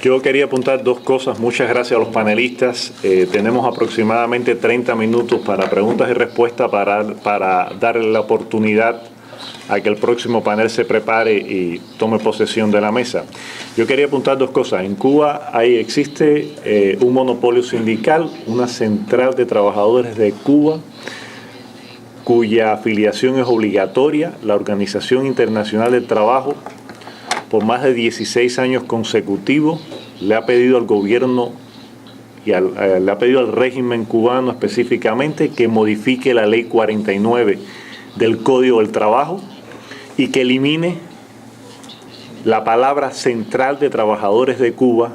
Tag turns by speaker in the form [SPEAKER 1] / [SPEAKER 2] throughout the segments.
[SPEAKER 1] Yo quería apuntar dos cosas. Muchas gracias a los panelistas. Tenemos aproximadamente 30 minutos para preguntas y respuestas para darle la oportunidad a que el próximo panel se prepare y tome posesión de la mesa. Yo quería apuntar dos cosas. En Cuba existe un monopolio sindical, una central de trabajadores de Cuba, cuya afiliación es obligatoria. La Organización Internacional del Trabajo, por más de 16 años consecutivos, le ha pedido al gobierno y le ha pedido al régimen cubano específicamente que modifique la Ley 49 del Código del Trabajo y que elimine la palabra Central de Trabajadores de Cuba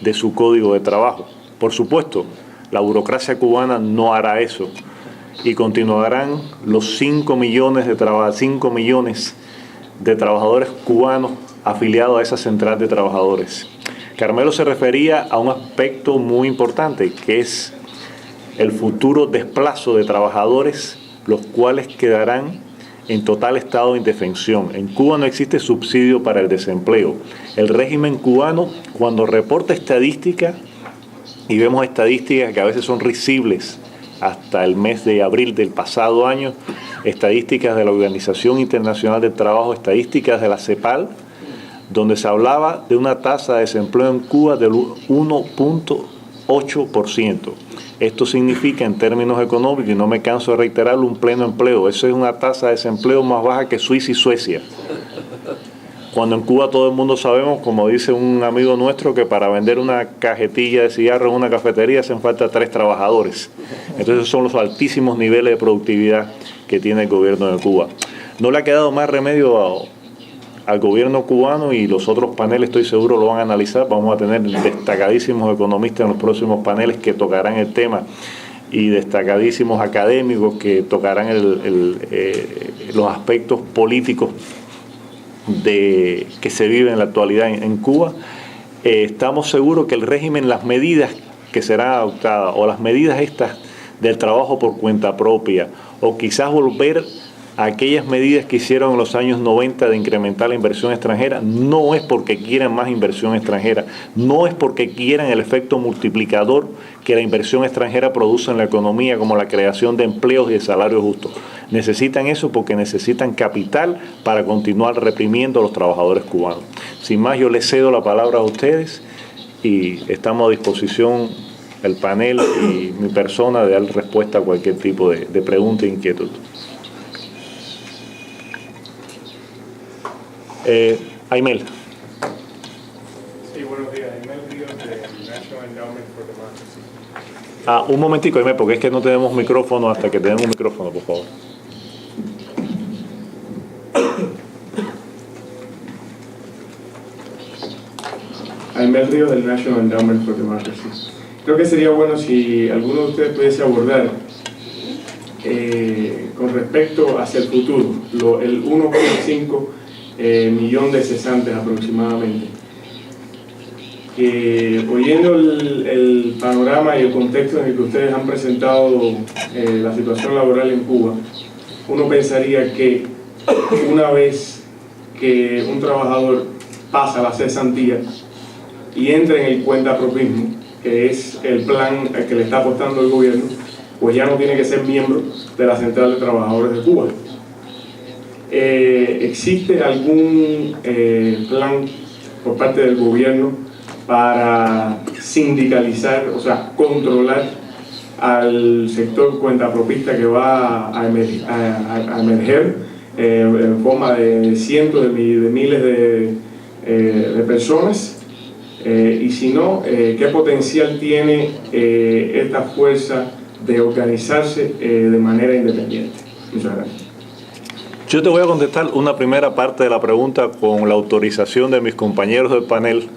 [SPEAKER 1] de su Código de Trabajo. Por supuesto, la burocracia cubana no hará eso y continuarán los 5 millones de trabajadores cubanos afiliados a esa Central de Trabajadores. Carmelo se refería a un aspecto muy importante, que es el futuro desplazo de trabajadores, los cuales quedarán en total estado de indefensión. En Cuba no existe subsidio para el desempleo. El régimen cubano, cuando reporta estadísticas, y vemos estadísticas que a veces son risibles, hasta el mes de abril del pasado año, estadísticas de la Organización Internacional del Trabajo, estadísticas de la CEPAL, donde se hablaba de una tasa de desempleo en Cuba del 1.8%. Esto significa, en términos económicos, y no me canso de reiterarlo, un pleno empleo. Eso es una tasa de desempleo más baja que Suiza y Suecia. Cuando en Cuba todo el mundo sabemos, como dice un amigo nuestro, que para vender una cajetilla de cigarros en una cafetería hacen falta 3 trabajadores. Entonces esos son los altísimos niveles de productividad que tiene el gobierno de Cuba. No le ha quedado más remedio al gobierno cubano, y los otros paneles estoy seguro lo van a analizar. Vamos a tener destacadísimos economistas en los próximos paneles que tocarán el tema, y destacadísimos académicos que tocarán los aspectos políticos que se viven en la actualidad en Cuba. Estamos seguros que el régimen, las medidas que serán adoptadas, o las medidas estas del trabajo por cuenta propia, o quizás volver a aquellas medidas que hicieron en los años 90 de incrementar la inversión extranjera, no es porque quieran más inversión extranjera, no es porque quieran el efecto multiplicador que la inversión extranjera produce en la economía, como la creación de empleos y de salarios justos. Necesitan eso porque necesitan capital para continuar reprimiendo a los trabajadores cubanos. Sin más, yo les cedo la palabra a ustedes y estamos a disposición, el panel y mi persona, de dar respuesta a cualquier tipo de pregunta e inquietud. Aymel.
[SPEAKER 2] Sí, buenos días. Aymel Ríos, de National Endowment for Democracy.
[SPEAKER 1] Un momentico, Aymel, porque es que no tenemos micrófono. Hasta que tenemos un micrófono, por favor.
[SPEAKER 2] Aymel Ríos, del National Endowment for Democracy. Creo que sería bueno si alguno de ustedes pudiese abordar con respecto hacia el futuro, el 1,5 millón de cesantes aproximadamente. Oyendo el panorama y el contexto en el que ustedes han presentado la situación laboral en Cuba, uno pensaría que una vez que un trabajador pasa la cesantía y entra en el cuentapropismo, que es el plan al que le está apostando el gobierno, pues ya no tiene que ser miembro de la Central de Trabajadores de Cuba. ¿Existe algún plan por parte del gobierno para sindicalizar, o sea, controlar al sector cuentapropista que va a emerger en forma de cientos de miles de personas? Y si no, ¿qué potencial tiene esta fuerza de organizarse de manera independiente? Muchas gracias.
[SPEAKER 1] Yo te voy a contestar una primera parte de la pregunta con la autorización de mis compañeros del panel,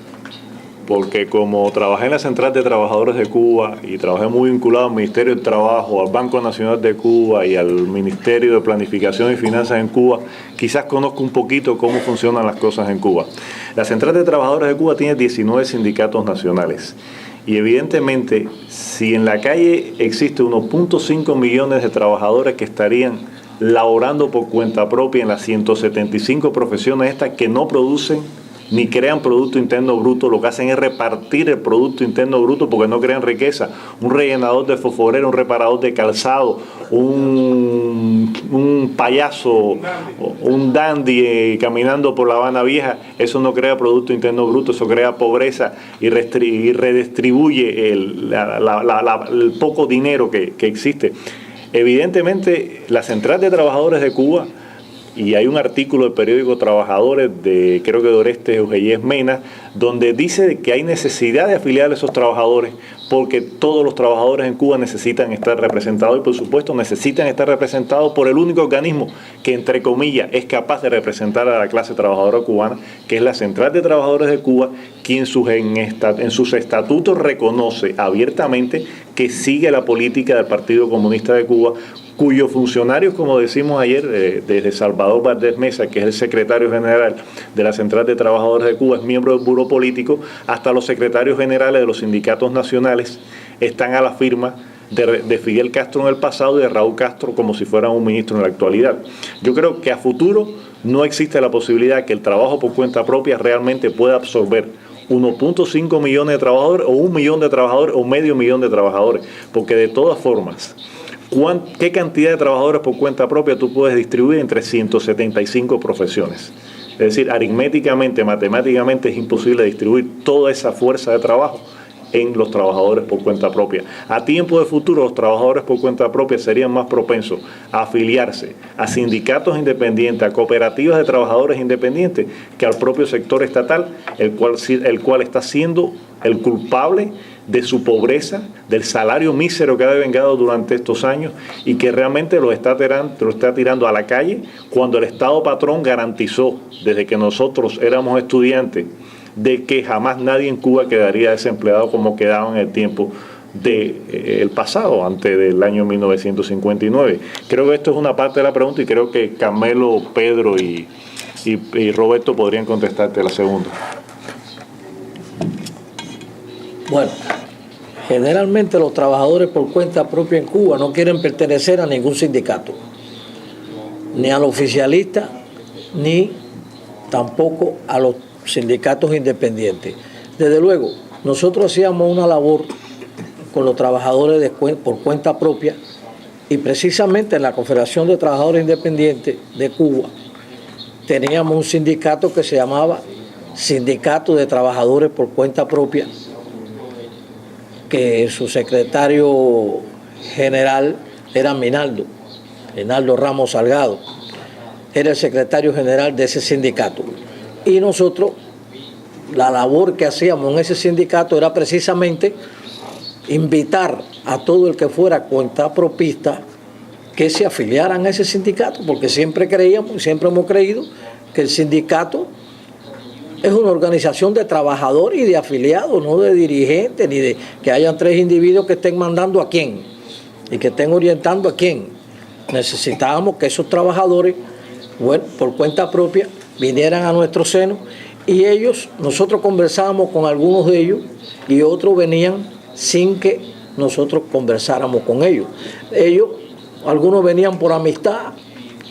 [SPEAKER 1] porque como trabajé en la Central de Trabajadores de Cuba y trabajé muy vinculado al Ministerio del Trabajo, al Banco Nacional de Cuba y al Ministerio de Planificación y Finanzas en Cuba, quizás conozco un poquito cómo funcionan las cosas en Cuba. La Central de Trabajadores de Cuba tiene 19 sindicatos nacionales. Y evidentemente, si en la calle existe 1.5 millones de trabajadores que estarían laborando por cuenta propia en las 175 profesiones estas que no producen ni crean Producto Interno Bruto, lo que hacen es repartir el Producto Interno Bruto porque no crean riqueza. Un rellenador de fosforera, un reparador de calzado, un payaso, un dandy caminando por La Habana Vieja, eso no crea Producto Interno Bruto, eso crea pobreza y redistribuye el poco dinero que existe. Evidentemente, la Central de Trabajadores de Cuba, y hay un artículo del periódico Trabajadores, creo que de Orestes Eugellés Mena, donde dice que hay necesidad de afiliar a esos trabajadores porque todos los trabajadores en Cuba necesitan estar representados y por supuesto necesitan estar representados por el único organismo que entre comillas es capaz de representar a la clase trabajadora cubana, que es la Central de Trabajadores de Cuba, quien en sus estatutos reconoce abiertamente que sigue la política del Partido Comunista de Cuba, cuyos funcionarios, como decimos ayer, desde Salvador Valdés Mesa, que es el secretario general de la Central de Trabajadores de Cuba, es miembro del Buró Político, hasta los secretarios generales de los sindicatos nacionales están a la firma de Fidel Castro en el pasado y de Raúl Castro como si fuera un ministro en la actualidad. Yo creo que a futuro no existe la posibilidad que el trabajo por cuenta propia realmente pueda absorber 1.5 millones de trabajadores o 1 millón de trabajadores o medio millón de trabajadores, porque de todas formas, ¿qué cantidad de trabajadores por cuenta propia tú puedes distribuir entre 175 profesiones? Es decir, aritméticamente, matemáticamente es imposible distribuir toda esa fuerza de trabajo en los trabajadores por cuenta propia. A tiempo de futuro, los trabajadores por cuenta propia serían más propensos a afiliarse a sindicatos independientes, a cooperativas de trabajadores independientes, que al propio sector estatal, el cual está siendo el culpable de su pobreza, del salario mísero que ha devengado durante estos años y que realmente lo está tirando a la calle cuando el Estado patrón garantizó, desde que nosotros éramos estudiantes, de que jamás nadie en Cuba quedaría desempleado como quedaba en el tiempo del pasado, antes del año 1959. Creo que esto es una parte de la pregunta y creo que Carmelo, Pedro y Roberto podrían contestarte la segunda.
[SPEAKER 3] Bueno, generalmente los trabajadores por cuenta propia en Cuba no quieren pertenecer a ningún sindicato, ni al oficialista, ni tampoco a los sindicatos independientes. Desde luego, nosotros hacíamos una labor con los trabajadores por cuenta propia y precisamente en la Confederación de Trabajadores Independientes de Cuba teníamos un sindicato que se llamaba Sindicato de Trabajadores por Cuenta Propia, que su secretario general era Minaldo Ramos Salgado, era el secretario general de ese sindicato. Y nosotros, la labor que hacíamos en ese sindicato era precisamente invitar a todo el que fuera cuentapropista que se afiliaran a ese sindicato, porque siempre creíamos y siempre hemos creído que el sindicato es una organización de trabajadores y de afiliados, no de dirigentes, ni de que hayan 3 individuos que estén mandando a quién y que estén orientando a quién. Necesitábamos que esos trabajadores, bueno, por cuenta propia, vinieran a nuestro seno y nosotros conversábamos con algunos de ellos y otros venían sin que nosotros conversáramos con ellos. Algunos venían por amistad,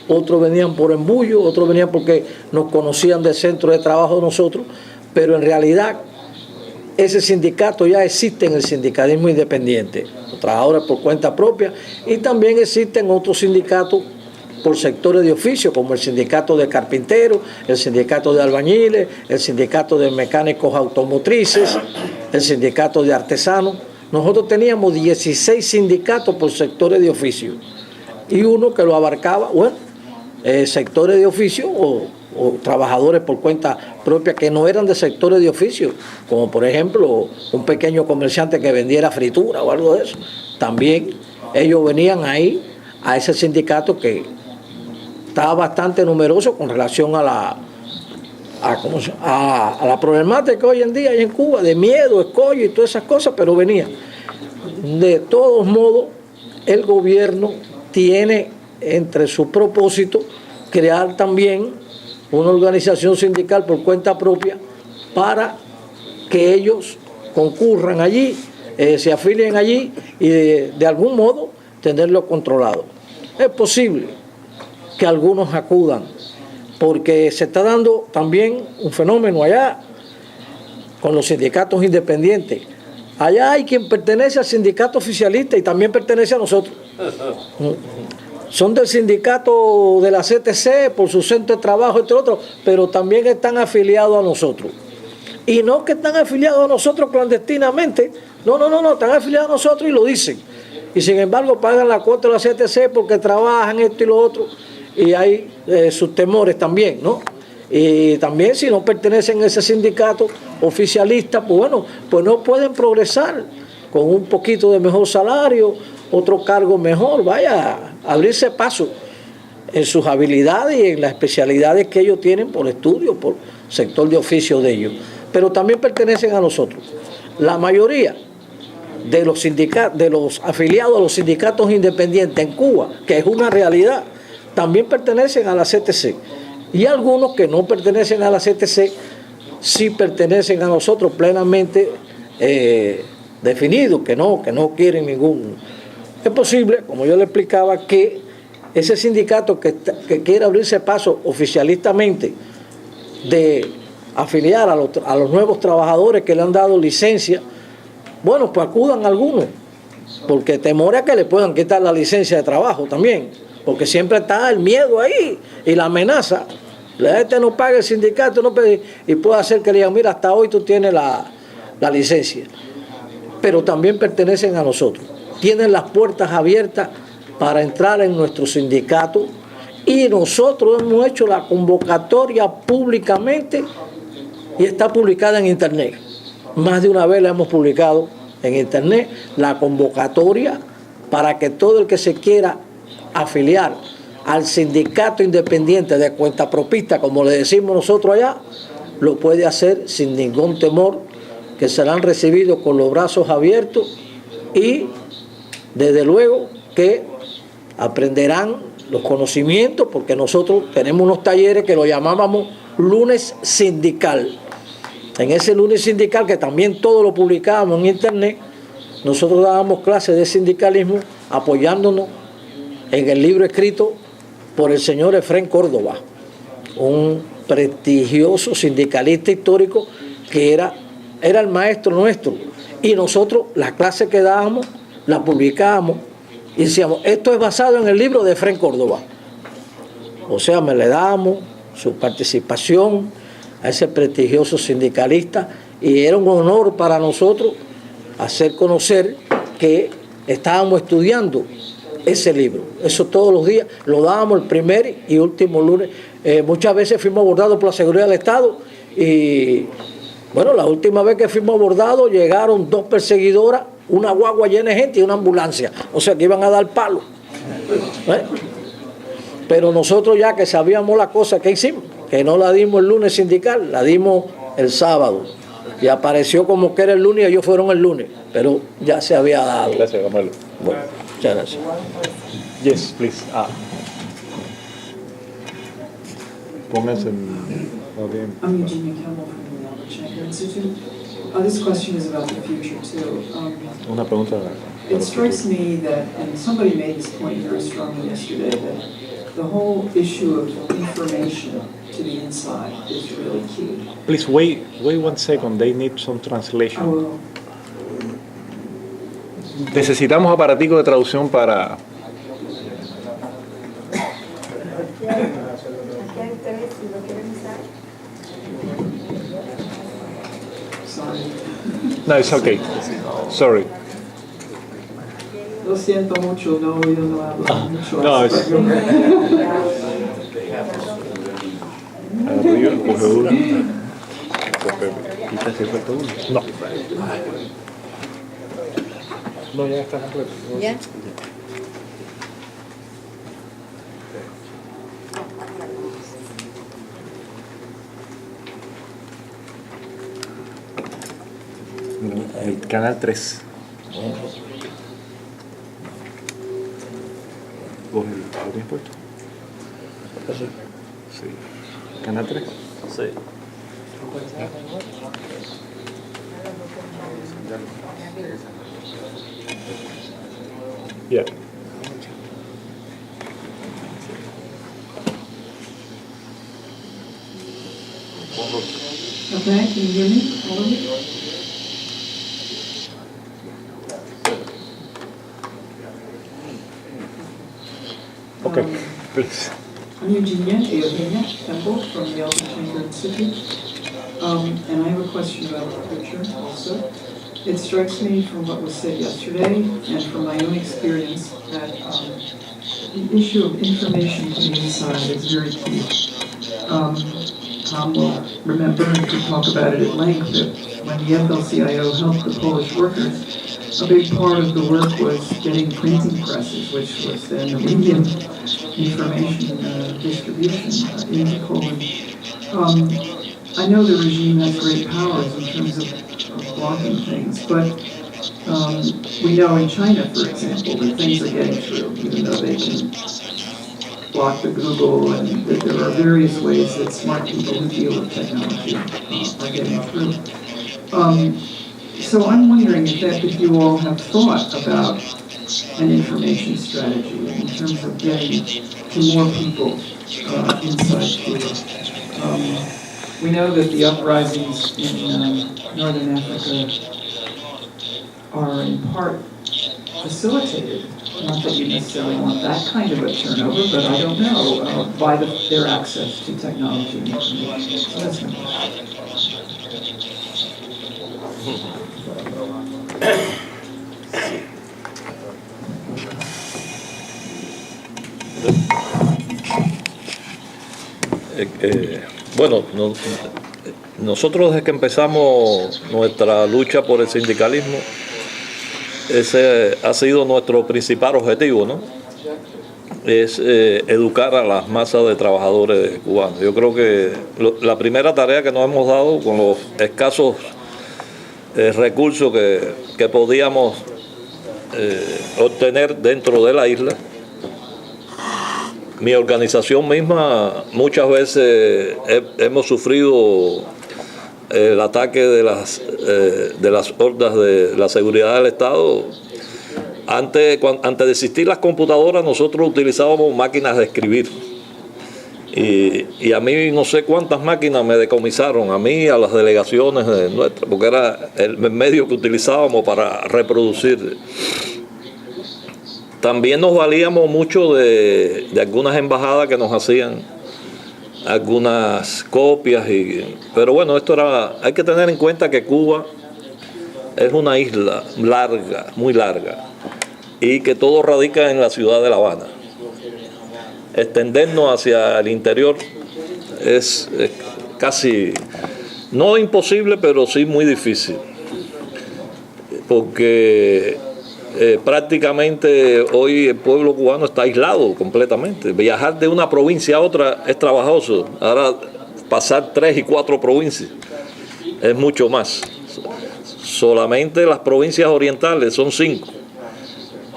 [SPEAKER 3] otros venían por embullo, otros venían porque nos conocían del centro de trabajo de nosotros, pero en realidad ese sindicato ya existe en el sindicalismo independiente, los trabajadores por cuenta propia, y también existen otros sindicatos por sectores de oficio, como el sindicato de carpinteros, el sindicato de albañiles, el sindicato de mecánicos automotrices, el sindicato de artesanos. Nosotros teníamos 16 sindicatos por sectores de oficio y uno que lo abarcaba, sectores de oficio o trabajadores por cuenta propia que no eran de sectores de oficio, como por ejemplo un pequeño comerciante que vendiera fritura o algo de eso. También ellos venían ahí a ese sindicato que estaba bastante numeroso con relación a la problemática que hoy en día hay en Cuba, de miedo, escollo y todas esas cosas, pero venía. De todos modos, el gobierno tiene entre sus propósitos crear también una organización sindical por cuenta propia para que ellos concurran allí, se afilien allí y de algún modo tenerlo controlado. Es posible que algunos acudan porque se está dando también un fenómeno allá con los sindicatos independientes. Allá hay quien pertenece al sindicato oficialista y también pertenece a nosotros. Son del sindicato de la CTC por su centro de trabajo, entre otros, pero también están afiliados a nosotros. Y no que están afiliados a nosotros clandestinamente, no, están afiliados a nosotros y lo dicen. Y sin embargo pagan la cuota de la CTC porque trabajan esto y lo otro, y hay sus temores también, ¿no? Y también si no pertenecen a ese sindicato oficialista, pues bueno, pues no pueden progresar con un poquito de mejor salario, otro cargo mejor, vaya, abrirse paso en sus habilidades y en las especialidades que ellos tienen por estudio, por sector de oficio de ellos. Pero también pertenecen a nosotros. La mayoría de los sindicatos, de los afiliados a los sindicatos independientes en Cuba, que es una realidad, también pertenecen a la CTC. Y algunos que no pertenecen a la CTC sí pertenecen a nosotros plenamente definidos, que no quieren ningún. Es posible, como yo le explicaba, que ese sindicato que quiere abrirse paso oficialistamente de afiliar a los nuevos trabajadores que le han dado licencia, bueno, pues acudan algunos, porque temor a que le puedan quitar la licencia de trabajo también, porque siempre está el miedo ahí y la amenaza. La gente no paga el sindicato, no paga, y puede hacer que le digan, mira, hasta hoy tú tienes la licencia. Pero también pertenecen a nosotros. Tienen las puertas abiertas para entrar en nuestro sindicato y nosotros hemos hecho la convocatoria públicamente y está publicada en internet. Más de una vez la hemos publicado en internet, la convocatoria para que todo el que se quiera afiliar al sindicato independiente de cuentapropista, como le decimos nosotros allá, lo puede hacer sin ningún temor, que serán recibidos con los brazos abiertos y desde luego que aprenderán los conocimientos, porque nosotros tenemos unos talleres que lo llamábamos lunes sindical. En ese lunes sindical, que también todo lo publicábamos en internet, nosotros dábamos clases de sindicalismo apoyándonos en el libro escrito por el señor Efrén Córdoba, un prestigioso sindicalista histórico que era el maestro nuestro. Y nosotros las clases que dábamos las publicábamos y decíamos, esto es basado en el libro de Efrén Córdoba. O sea, me le damos su participación a ese prestigioso sindicalista y era un honor para nosotros hacer conocer que estábamos estudiando ese libro. Eso todos los días lo dábamos el primer y último lunes. Muchas veces fuimos abordados por la seguridad del Estado y bueno, la última vez que fuimos abordados llegaron 2 perseguidoras, una guagua llena de gente y una ambulancia. O sea que iban a dar palo. Pero nosotros ya que sabíamos la cosa que hicimos, que no la dimos el lunes sindical, la dimos el sábado. Y apareció como que era el lunes y ellos fueron el lunes. Pero ya se había dado.
[SPEAKER 1] Gracias, Carmelo.
[SPEAKER 3] Bueno, muchas gracias.
[SPEAKER 1] Yes, please. Pónganse en...
[SPEAKER 4] I'm Eugenia Campbell from the Albert Shanker Institute. This question is about the future too.
[SPEAKER 1] Una pregunta.
[SPEAKER 4] It strikes me that, and somebody made this point very strongly yesterday, that the whole issue of information to the inside is really key.
[SPEAKER 1] Please wait 1 second. They need some translation.
[SPEAKER 4] I will.
[SPEAKER 1] Necesitamos aparatico de traducción para... No, it's okay. Sorry.
[SPEAKER 4] Lo siento mucho, no he oído hablar mucho.
[SPEAKER 1] No, es... Arriba, coge uno. Quizás se falta uno. No. No, ya está completo.
[SPEAKER 5] ¿Ya?
[SPEAKER 1] El canal 3. ¿Lo tienes puesto? Sí. ¿Canal 3?
[SPEAKER 6] Sí.
[SPEAKER 1] Yeah.
[SPEAKER 4] Okay, can you hear me, all of you?
[SPEAKER 1] Okay, please.
[SPEAKER 4] I'm Eugenia Temple from the Alexander Institute, and I have a question about the picture also. It strikes me from what was said yesterday and from my own experience that the issue of information to the inside is very key. Tom will remember and could talk about it at length that when the FL-CIO helped the Polish workers, a big part of the work was getting printing presses, which was then the medium information distribution into Poland. I know the regime has great powers in terms of blocking things, but we know in China, for example, that things are getting through, even though they can block the Google, and that there are various ways that smart people who deal with technology are getting through. So I'm wondering if you all have thought about an information strategy in terms of getting to more people inside Cuba. We know that the uprisings in northern Africa are in part facilitated, not that you necessarily want that kind of a turnover, but I don't know, by their access to technology and information. So that's my question.
[SPEAKER 5] Bueno, nosotros desde que empezamos nuestra lucha por el sindicalismo, ese ha sido nuestro principal objetivo, ¿no? Es educar a las masas de trabajadores cubanos. Yo creo que la primera tarea que nos hemos dado con los escasos recursos que podíamos obtener dentro de la isla, mi organización misma muchas veces hemos sufrido el ataque de las hordas de la seguridad del Estado. Antes de existir las computadoras, nosotros utilizábamos máquinas de escribir. Y a mí no sé cuántas máquinas me decomisaron, a mí, a las delegaciones nuestras, porque era el medio que utilizábamos para reproducir. También nos valíamos mucho de algunas embajadas que nos hacían algunas copias, pero bueno, hay que tener en cuenta que Cuba es una isla larga, muy larga, y que todo radica en la ciudad de La Habana. Extendernos hacia el interior es casi, no imposible, pero sí muy difícil, porque prácticamente hoy el pueblo cubano está aislado completamente. Viajar de una provincia a otra es trabajoso. Ahora pasar 3 y 4 provincias es mucho más. Solamente las provincias orientales son 5.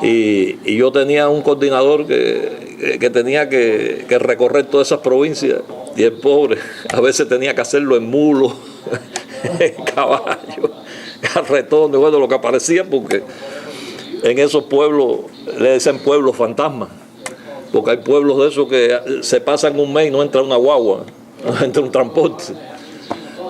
[SPEAKER 5] Y yo tenía un coordinador que tenía que recorrer todas esas provincias, y el pobre a veces tenía que hacerlo en mulo, en caballo, carretones, bueno, lo que aparecía, porque en esos pueblos le dicen pueblos fantasmas, porque hay pueblos de esos que se pasan un mes y no entra una guagua, no entra un transporte.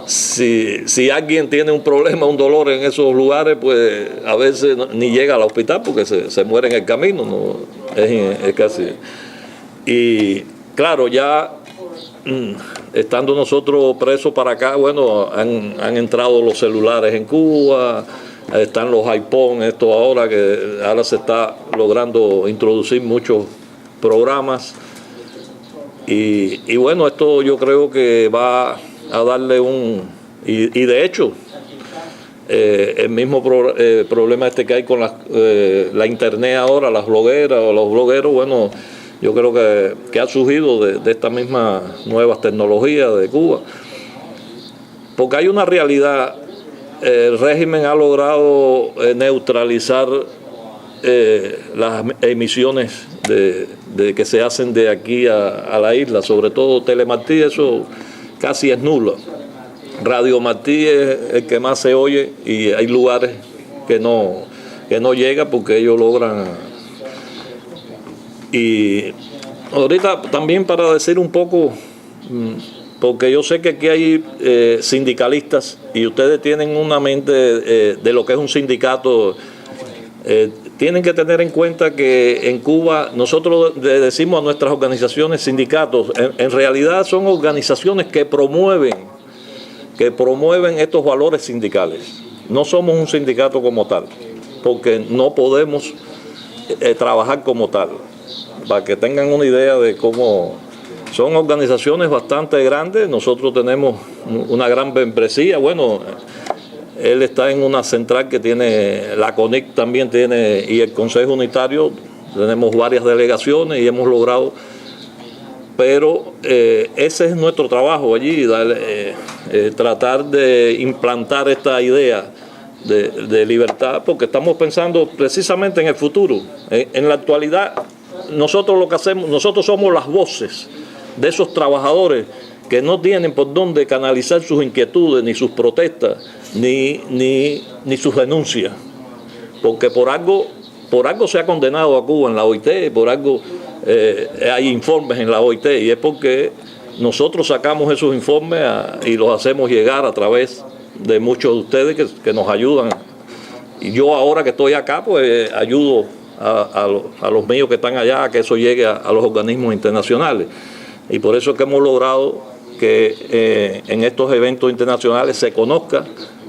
[SPEAKER 5] Si alguien tiene un problema, un dolor en esos lugares, pues a veces ni llega al hospital porque se muere en el camino, ¿no? Es casi. Y claro, ya estando nosotros presos para acá, bueno, han entrado los celulares en Cuba, están los iPhone, esto ahora se está logrando introducir muchos programas, y bueno, esto yo creo que va a darle y de hecho el mismo problema que hay con la internet ahora, las blogueras o los blogueros, bueno, yo creo que ha surgido de estas mismas nuevas tecnologías de Cuba, porque hay una realidad. El régimen ha logrado neutralizar las emisiones de que se hacen de aquí a la isla, sobre todo Telemartí, eso casi es nulo. Radio Martí es el que más se oye, y hay lugares que no llega porque ellos logran. Y ahorita también, para decir un poco porque yo sé que aquí hay sindicalistas y ustedes tienen una mente de lo que es un sindicato. Tienen que tener en cuenta que en Cuba nosotros le decimos a nuestras organizaciones sindicatos, en realidad son organizaciones que promueven estos valores sindicales. No somos un sindicato como tal, porque no podemos trabajar como tal. Para que tengan una idea de cómo son organizaciones bastante grandes. Nosotros tenemos una gran membresía. Bueno, él está en una central que tiene, la CONIC también tiene, y el Consejo Unitario, tenemos varias delegaciones y hemos logrado, pero ese es nuestro trabajo allí, tratar de implantar esta idea de libertad, porque estamos pensando precisamente en el futuro. En la actualidad, nosotros lo que hacemos, nosotros somos las voces de esos trabajadores que no tienen por dónde canalizar sus inquietudes, ni sus protestas, ni sus denuncias, porque por algo se ha condenado a Cuba en la OIT, por algo hay informes en la OIT, y es porque nosotros sacamos esos informes y los hacemos llegar a través de muchos de ustedes que nos ayudan. Y yo ahora que estoy acá, pues ayudo a los míos que están allá a que eso llegue a los organismos internacionales. Y por eso es que hemos logrado que en estos eventos internacionales se conozca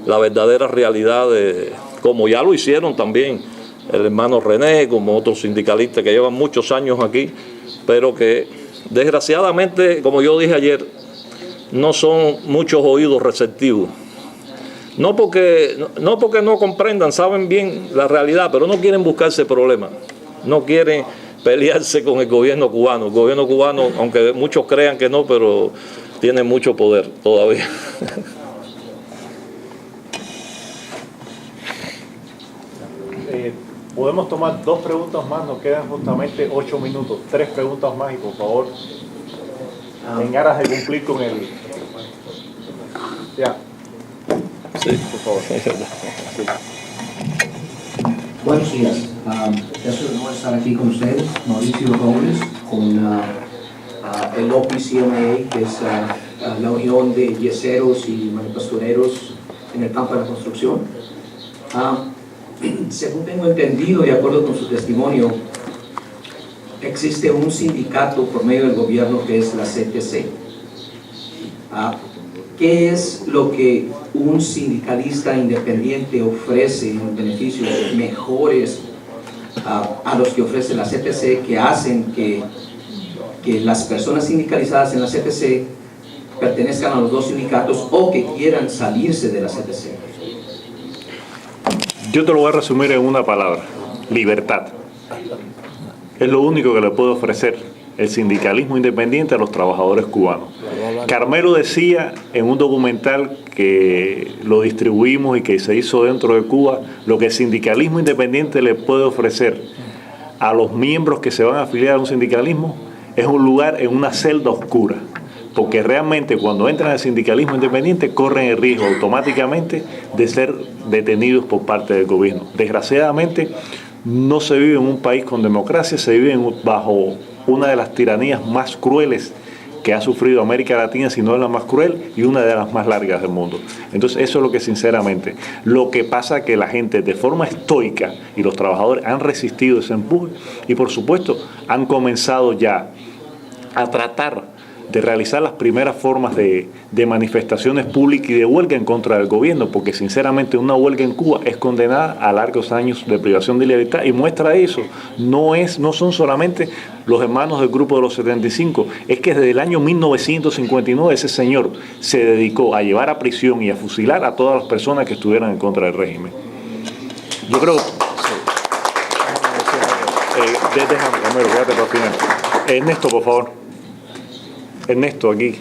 [SPEAKER 5] la verdadera realidad, como ya lo hicieron también el hermano René, como otros sindicalistas que llevan muchos años aquí, pero que desgraciadamente, como yo dije ayer, no son muchos oídos receptivos. No porque no comprendan, saben bien la realidad, pero no quieren buscarse problemas, no quieren pelearse con el gobierno cubano. El gobierno cubano, aunque muchos crean que no, pero tiene mucho poder todavía.
[SPEAKER 1] Podemos tomar 2 preguntas más, nos quedan justamente 8 minutos. 3 preguntas más y por favor, en aras de cumplir con el... Ya.
[SPEAKER 5] Sí,
[SPEAKER 1] por favor.
[SPEAKER 5] Sí.
[SPEAKER 6] Buenos días. Es un honor estar aquí con ustedes, Mauricio Robles, con el OPCMA, que es la Unión de Yeseros y Manufactureros en el campo de la construcción. Según tengo entendido, de acuerdo con su testimonio, existe un sindicato por medio del gobierno que es la CTC. ¿Qué es lo que un sindicalista independiente ofrece en beneficios mejores a los que ofrece la CTC, que hacen que las personas sindicalizadas en la CTC pertenezcan a los 2 sindicatos o que quieran salirse de la CTC?
[SPEAKER 1] Yo te lo voy a resumir en una palabra: libertad. Es lo único que le puede ofrecer el sindicalismo independiente a los trabajadores cubanos. Carmelo decía en un documental que lo distribuimos y que se hizo dentro de Cuba, lo que el sindicalismo independiente le puede ofrecer a los miembros que se van a afiliar a un sindicalismo es un lugar en una celda oscura, porque realmente cuando entran al sindicalismo independiente corren el riesgo automáticamente de ser detenidos por parte del gobierno. Desgraciadamente no se vive en un país con democracia, se vive bajo una de las tiranías más crueles que ha sufrido América Latina, si no es la más cruel y una de las más largas del mundo. Entonces eso es lo que sinceramente, lo que pasa que la gente de forma estoica y los trabajadores han resistido ese empuje y por supuesto han comenzado ya a tratar de realizar las primeras formas de manifestaciones públicas y de huelga en contra del gobierno, porque sinceramente una huelga en Cuba es condenada a largos años de privación de libertad, y muestra eso no son solamente los hermanos del grupo de los 75, es que desde el año 1959 ese señor se dedicó a llevar a prisión y a fusilar a todas las personas que estuvieran en contra del régimen. Yo creo... Déjame, quédate para el final. Ernesto, por favor. Ernesto, aquí.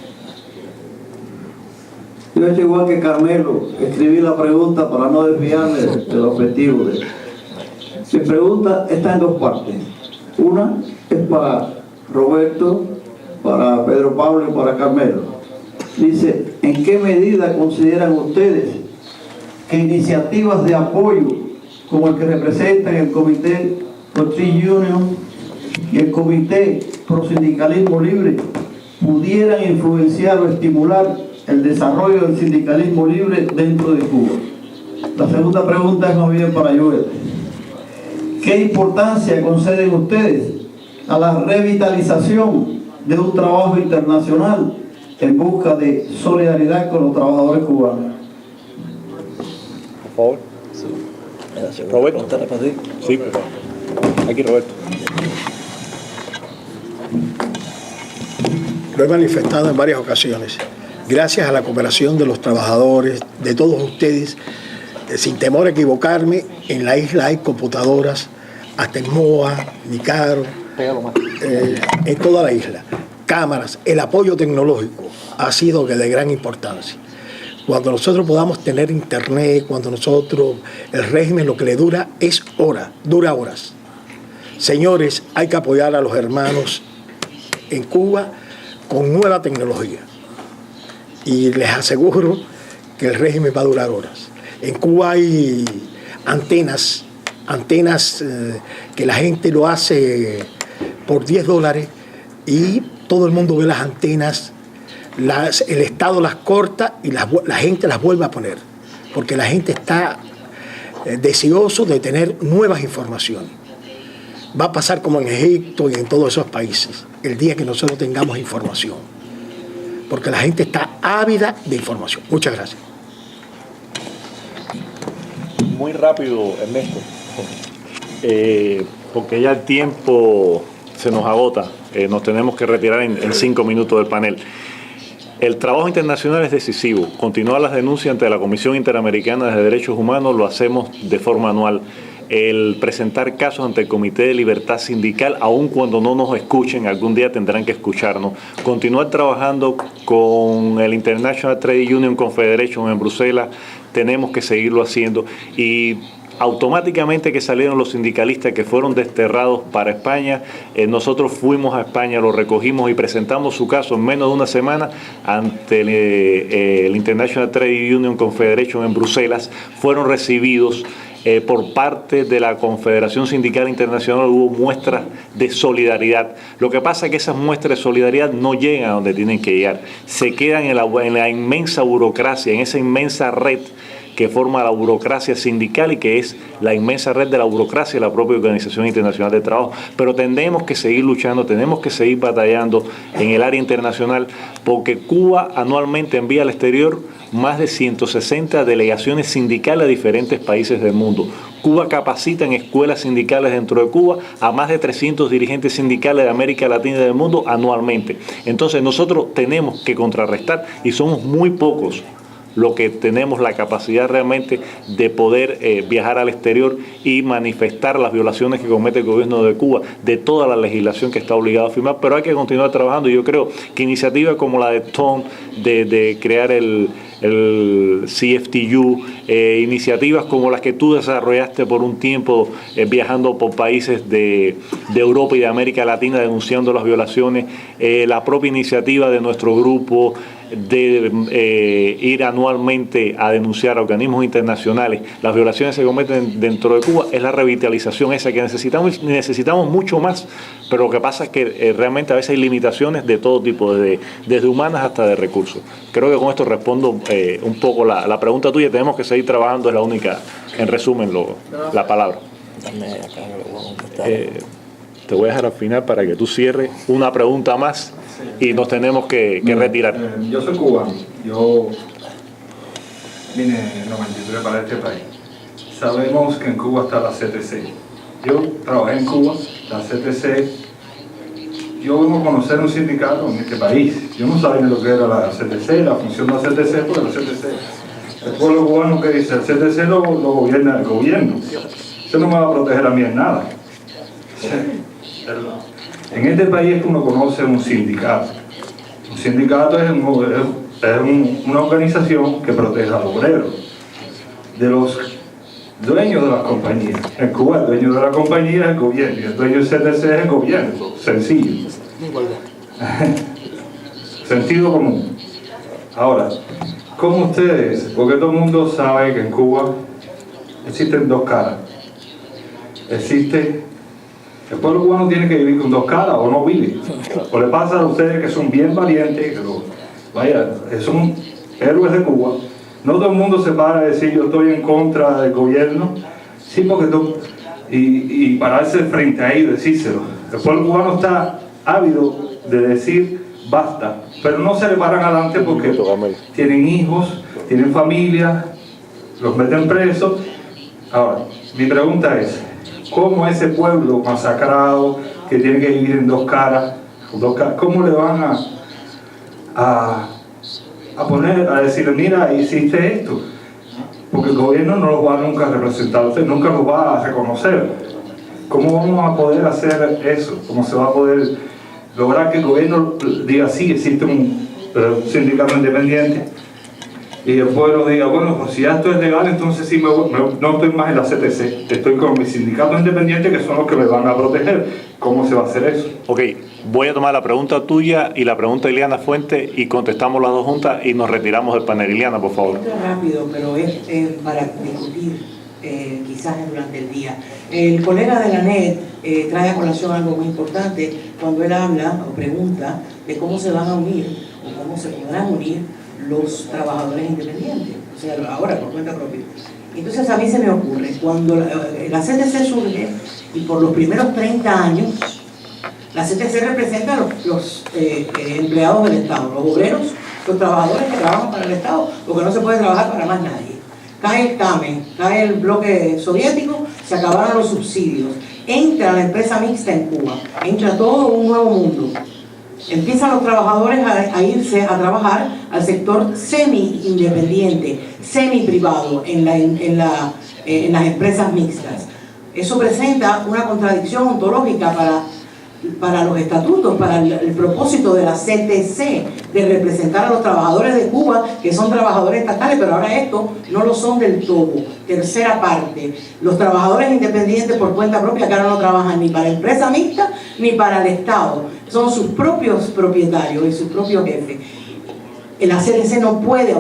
[SPEAKER 7] Yo he hecho igual que Carmelo, escribí la pregunta para no desviarme del objetivo. Mi pregunta está en 2 partes. Una es para Roberto, para Pedro Pablo y para Carmelo. Dice, ¿en qué medida consideran ustedes que iniciativas de apoyo como el que representan el Comité for Trade Union y el Comité Pro Sindicalismo Libre pudieran influenciar o estimular el desarrollo del sindicalismo libre dentro de Cuba? La segunda pregunta es más bien para Joel. ¿Qué importancia conceden ustedes a la revitalización de un trabajo internacional en busca de solidaridad con los trabajadores cubanos?
[SPEAKER 1] Por favor. Roberto. Sí, por favor. Aquí, Roberto.
[SPEAKER 8] Lo he manifestado en varias ocasiones. Gracias a la cooperación de los trabajadores, de todos ustedes, sin temor a equivocarme, en la isla hay computadoras, hasta en Moa, Nicaro, en toda la isla. Cámaras, el apoyo tecnológico ha sido de gran importancia. Cuando nosotros podamos tener internet, cuando nosotros, el régimen lo que le dura es dura horas. Señores, hay que apoyar a los hermanos en Cuba con nueva tecnología. Y les aseguro que el régimen va a durar horas. En Cuba hay antenas que la gente lo hace por $10 y todo el mundo ve las antenas, el Estado las corta y la gente las vuelve a poner, porque la gente está deseoso de tener nuevas informaciones. Va a pasar como en Egipto y en todos esos países, el día que nosotros tengamos información, porque la gente está ávida de información. Muchas gracias.
[SPEAKER 1] Muy rápido, Ernesto, porque ya el tiempo se nos agota, nos tenemos que retirar en 5 minutos del panel. El trabajo internacional es decisivo. Continuar las denuncias ante la Comisión Interamericana de Derechos Humanos lo hacemos de forma anual. El presentar casos ante el Comité de Libertad Sindical, aun cuando no nos escuchen, algún día tendrán que escucharnos. Continuar trabajando con el International Trade Union Confederation en Bruselas, tenemos que seguirlo haciendo. Y automáticamente que salieron los sindicalistas que fueron desterrados para España, nosotros fuimos a España, lo recogimos y presentamos su caso en menos de una semana ante el International Trade Union Confederation en Bruselas. Fueron recibidos por parte de la Confederación Sindical Internacional, hubo muestras de solidaridad. Lo que pasa es que esas muestras de solidaridad no llegan a donde tienen que llegar, se quedan en la inmensa burocracia, en esa inmensa red que forma la burocracia sindical y que es la inmensa red de la burocracia de la propia Organización Internacional del Trabajo. Pero tenemos que seguir luchando, tenemos que seguir batallando en el área internacional, porque Cuba anualmente envía al exterior más de 160 delegaciones sindicales a diferentes países del mundo. Cuba capacita en escuelas sindicales dentro de Cuba a más de 300 dirigentes sindicales de América Latina y del mundo anualmente. Entonces nosotros tenemos que contrarrestar, y somos muy pocos lo que tenemos la capacidad realmente de poder viajar al exterior y manifestar las violaciones que comete el gobierno de Cuba de toda la legislación que está obligado a firmar, pero hay que continuar trabajando. Y yo creo que iniciativas como la de Tom de crear el CFTU, iniciativas como las que tú desarrollaste por un tiempo viajando por países de Europa y de América Latina denunciando las violaciones, la propia iniciativa de nuestro grupo de ir anualmente a denunciar a organismos internacionales las violaciones que se cometen dentro de Cuba, es la revitalización esa que necesitamos mucho más, pero lo que pasa es que realmente a veces hay limitaciones de todo tipo, desde humanas hasta de recursos. Creo que con esto respondo un poco la pregunta tuya. Tenemos que seguir trabajando, es la única, en resumen, la palabra. Te voy a dejar al final para que tú cierres una pregunta más y nos tenemos que retirar.
[SPEAKER 9] Yo soy cubano, yo vine en el 93 para este país. Sabemos que en Cuba está la CTC. Yo trabajé en Cuba, la CTC. Yo vengo a conocer un sindicato en este país. Yo no sabía lo que era la CTC, la función de la CTC, porque la CTC, el pueblo cubano que dice, el CTC lo gobierna el gobierno. Eso no me va a proteger a mí en nada. En este país uno conoce un sindicato. Un sindicato es una organización que protege al obrero de los dueños de las compañías. En Cuba el dueño de la compañía es el gobierno y el dueño del CTC es el gobierno. Sencillo. Sentido común. Ahora, ¿cómo ustedes? Porque todo el mundo sabe que en Cuba existen dos caras. Existe El pueblo cubano tiene que vivir con dos caras o no vive. O le pasa a ustedes que son bien valientes, que son héroes de Cuba. No todo el mundo se para a decir yo estoy en contra del gobierno, sí, porque y pararse frente a ellos y decírselo. El pueblo cubano está ávido de decir basta, pero no se le paran adelante porque tienen hijos, tienen familia, los meten presos. Ahora, mi pregunta es, ¿cómo ese pueblo masacrado que tiene que vivir en dos caras, cómo le van a poner, a decirle, mira, hiciste esto? Porque el gobierno no los va nunca a representar, usted nunca los va a reconocer. ¿Cómo vamos a poder hacer eso? ¿Cómo se va a poder lograr que el gobierno diga sí, existe un sindicato independiente? Y el pueblo diga, bueno, pues si ya esto es legal, entonces sí no estoy más en la CTC, estoy con mis sindicatos independientes que son los que me van a proteger. ¿Cómo se va a hacer eso?
[SPEAKER 1] Ok, voy a tomar la pregunta tuya y la pregunta de Ileana Fuente y contestamos las dos juntas y nos retiramos del panel. Ileana, por favor.
[SPEAKER 10] Esto es rápido, pero es para discutir quizás durante el día. El colega de la NED trae a colación algo muy importante cuando él habla o pregunta de cómo se van a unir o cómo se podrán unir los trabajadores independientes, o sea, ahora por cuenta propia. Entonces a mí se me ocurre, cuando la CTC surge y por los primeros 30 años, la CTC representa a los empleados del Estado, los obreros, los trabajadores que trabajan para el Estado, porque no se puede trabajar para más nadie. Cae el CAME, cae el bloque soviético, se acabaron los subsidios, entra la empresa mixta en Cuba, entra todo un nuevo mundo. Empiezan los trabajadores a irse a trabajar al sector semi-independiente, semi-privado en las empresas mixtas. Eso presenta una contradicción ontológica para los estatutos, para el propósito de la CTC, de representar a los trabajadores de Cuba, que son trabajadores estatales, pero ahora estos no lo son del todo. Tercera parte, los trabajadores independientes por cuenta propia, que ahora no trabajan ni para empresa mixta ni para el Estado, son sus propios propietarios y sus propios jefes. La CTC no puede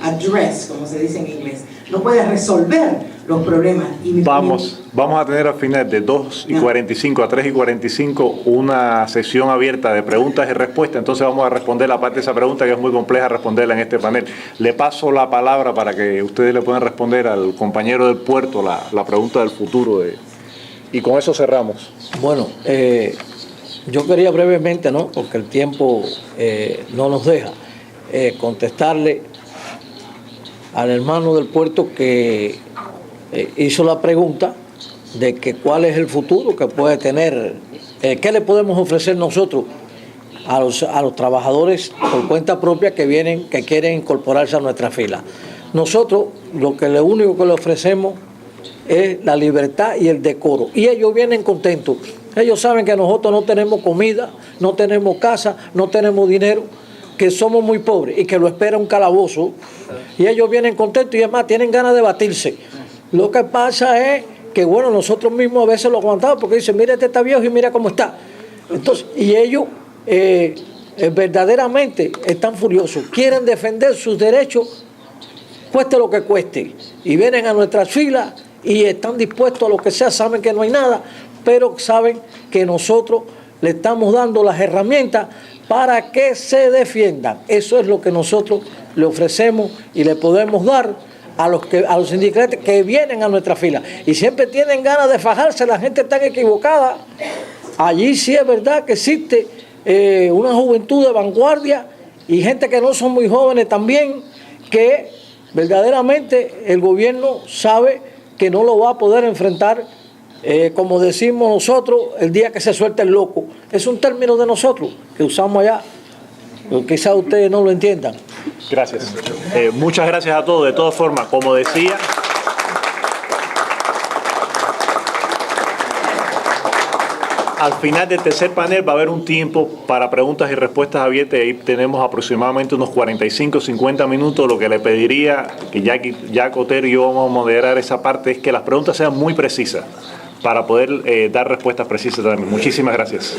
[SPEAKER 10] address, como se dice en inglés, no puede resolver los problemas.
[SPEAKER 1] Vamos a tener al final de 2:45 a 3:45 una sesión abierta de preguntas y respuestas, entonces vamos a responder la parte de esa pregunta que es muy compleja responderla en este panel. Le paso la palabra para que ustedes le puedan responder al compañero del puerto la pregunta del futuro y con eso cerramos.
[SPEAKER 3] Bueno, yo quería brevemente, ¿no?, porque el tiempo no nos deja, contestarle al hermano del puerto que hizo la pregunta de que cuál es el futuro que puede tener, qué le podemos ofrecer nosotros a los trabajadores por cuenta propia que quieren incorporarse a nuestra fila. Nosotros lo único que le ofrecemos es la libertad y el decoro, y ellos vienen contentos. Ellos saben que nosotros no tenemos comida, no tenemos casa, no tenemos dinero, que somos muy pobres y que lo espera un calabozo, y ellos vienen contentos y además tienen ganas de batirse. Lo que pasa es que, bueno, nosotros mismos a veces lo aguantamos porque dicen, mira, este está viejo y mira cómo está. Entonces, y ellos verdaderamente están furiosos, quieren defender sus derechos, cueste lo que cueste, y vienen a nuestras filas y están dispuestos a lo que sea, saben que no hay nada, pero saben que nosotros le estamos dando las herramientas para que se defiendan. Eso es lo que nosotros le ofrecemos y le podemos dar a los sindicatos que vienen a nuestra fila. Y siempre tienen ganas de fajarse, la gente está equivocada. Allí sí es verdad que existe una juventud de vanguardia y gente que no son muy jóvenes también, que verdaderamente el gobierno sabe que no lo va a poder enfrentar, como decimos nosotros, el día que se suelte el loco. Es un término de nosotros que usamos allá, quizás ustedes no lo entiendan.
[SPEAKER 1] Gracias. Muchas gracias a todos. De todas formas, como decía, al final del tercer panel va a haber un tiempo para preguntas y respuestas abiertas. Ahí tenemos aproximadamente unos 45-50 minutos. Lo que le pediría, que Jack Otero y yo vamos a moderar esa parte, es que las preguntas sean muy precisas para poder dar respuestas precisas también. Muchísimas gracias.